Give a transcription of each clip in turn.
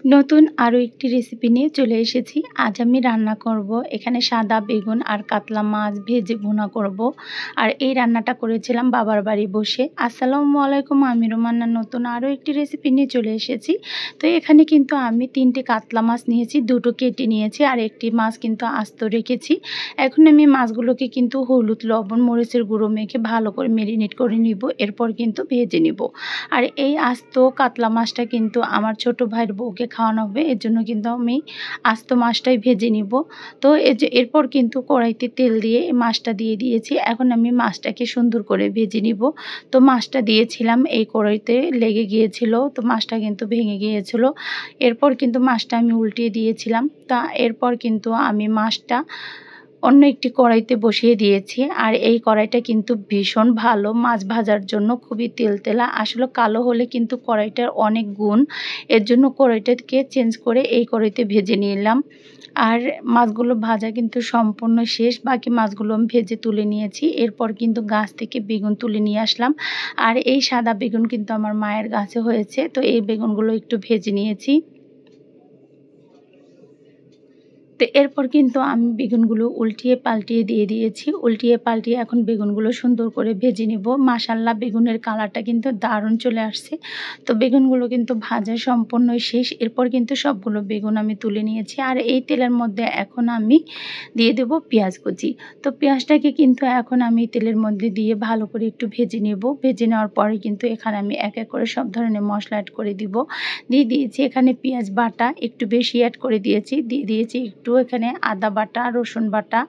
নতুন আরও একটি রেসিপি নিয়ে চলে এসেছি। আজ আমি রান্না করব এখানে সাদা বেগুন আর কাতলা মাছ ভেজে ভুনা করব। আর এই রান্নাটা করেছিলাম বাবার বাড়ি বসে। আসসালামু আলাইকুম, আমি রুমান্না নতুন আরও একটি রেসিপি নিয়ে চলে এসেছি। তো এখানে কিন্তু আমি 3টে কাতলা মাছ নিয়েছি, 2টো কেটে নিয়েছি আর একটি মাছ কিন্তু আস্ত রেখেছি। এখন আমি মাছগুলোকে কিন্তু হলুদ, লবণ, মরিচের গুঁড়ো মেখে ভালো করে মেরিনেট করে নিব, এরপর কিন্তু ভেজে নিব। আর এই আস্ত কাতলা মাছটা কিন্তু আমার ছোট ভাইয়ের বউকে খাওয়ানো হবে, এর জন্য কিন্তু আমি আস্ত মাছটাই ভেজে নিব। তো এরপর কিন্তু কড়াইতে তেল দিয়ে মাছটা দিয়ে দিয়েছি। এখন আমি মাছটাকে সুন্দর করে ভেজে নিব। তো মাছটা দিয়েছিলাম, এই কড়াইতে লেগে গিয়েছিল, তো মাছটা কিন্তু ভেঙে গিয়েছিল। এরপর কিন্তু মাছটা আমি উল্টিয়ে দিয়েছিলাম। তা এরপর কিন্তু আমি মাছটা অন্য একটি কড়াইতে বসিয়ে দিয়েছি। আর এই কড়াইটা কিন্তু ভীষণ ভালো, মাছ ভাজার জন্য খুবই তেলতেলা। আসলে কালো হলে কিন্তু কড়াইটার অনেক গুণ, এর জন্য কড়াইটাকে চেঞ্জ করে এই কড়াইতে ভেজে নিলাম। আর মাছগুলো ভাজা কিন্তু সম্পূর্ণ শেষ, বাকি মাছগুলো আমি ভেজে তুলে নিয়েছি। এরপর কিন্তু গাছ থেকে বেগুন তুলে নিয়ে আসলাম। আর এই সাদা বেগুন কিন্তু আমার মায়ের গাছে হয়েছে, তো এই বেগুনগুলো একটু ভেজে নিয়েছি। তো এরপর কিন্তু আমি বেগুনগুলো উল্টিয়ে পাল্টিয়ে দিয়ে দিয়েছি। উল্টিয়ে পাল্টিয়ে এখন বেগুনগুলো সুন্দর করে ভেজে নেব। মাশাআল্লাহ, বেগুনের কালারটা কিন্তু দারুণ চলে আসছে। তো বেগুনগুলো কিন্তু ভাজা সম্পূর্ণই শেষ। এরপর কিন্তু সবগুলো বেগুন আমি তুলে নিয়েছি। আর এই তেলের মধ্যে এখন আমি দিয়ে দেব পেঁয়াজ কুচি। তো পেঁয়াজটাকে কিন্তু এখন আমি তেলের মধ্যে দিয়ে ভালো করে একটু ভেজে নেব। ভেজে নেওয়ার পরে কিন্তু এখানে আমি এক এক করে সব ধরনের মশলা অ্যাড করে দিব। দিয়ে দিয়েছি এখানে পেঁয়াজ বাটা, একটু বেশি অ্যাড করে দিয়েছি। দিয়ে দিয়েছি একটু এখানে আদা বাটা, রসুন বাটা,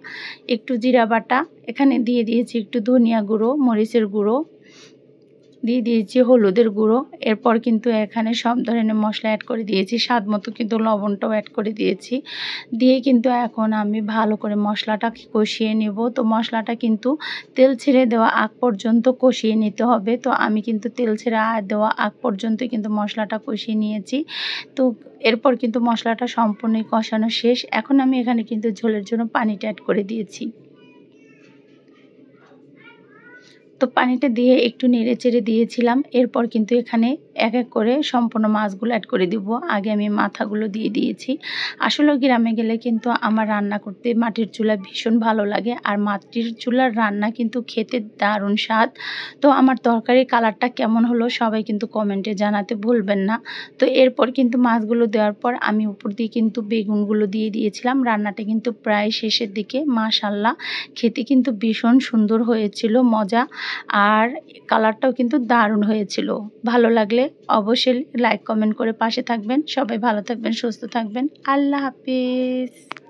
একটু জিরা বাটা, এখানে দিয়ে দিয়েছি একটু ধনিয়া গুঁড়ো, মরিচের গুঁড়ো, দিয়ে দিয়েছি হলুদের গুঁড়ো। এরপর কিন্তু এখানে সব ধরনের মশলা অ্যাড করে দিয়েছি, স্বাদ মতো কিন্তু লবণটাও অ্যাড করে দিয়েছি। দিয়ে কিন্তু এখন আমি ভালো করে মশলাটাকে কষিয়ে নেব। তো মশলাটা কিন্তু তেল ছেড়ে দেওয়া আগ পর্যন্ত কষিয়ে নিতে হবে। তো আমি কিন্তু তেল ছেড়ে দেওয়া আগ পর্যন্তই কিন্তু মশলাটা কষিয়ে নিয়েছি। তো এরপর কিন্তু মশলাটা সম্পূর্ণই কষানো শেষ। এখন আমি এখানে কিন্তু ঝোলের জন্য পানিটা অ্যাড করে দিয়েছি। তো পানিটা দিয়ে একটু নেড়ে চেড়ে দিয়েছিলাম। এরপর কিন্তু এখানে এক এক করে সম্পূর্ণ মাছগুলো অ্যাড করে দিব। আগে আমি মাথাগুলো দিয়ে দিয়েছি। আসলে গ্রামে গেলে কিন্তু আমার রান্না করতে মাটির চুলা ভীষণ ভালো লাগে। আর মাটির চুলার রান্না কিন্তু খেতে দারুণ স্বাদ। তো আমার তরকারির কালারটা কেমন হলো সবাই কিন্তু কমেন্টে জানাতে ভুলবেন না। তো এরপর কিন্তু মাছগুলো দেওয়ার পর আমি উপর দিয়ে কিন্তু বেগুনগুলো দিয়ে দিয়েছিলাম। রান্নাটা কিন্তু প্রায় শেষের দিকে। মাশাআল্লাহ, খেতে কিন্তু ভীষণ সুন্দর হয়েছিল, মজা। আর কালারটাও কিন্তু দারুণ হয়েছিল। ভালো লাগলে অবশ্যই লাইক কমেন্ট করে পাশে থাকবেন। সবাই ভালো থাকবেন, সুস্থ থাকবেন। আল্লাহ হাফেজ।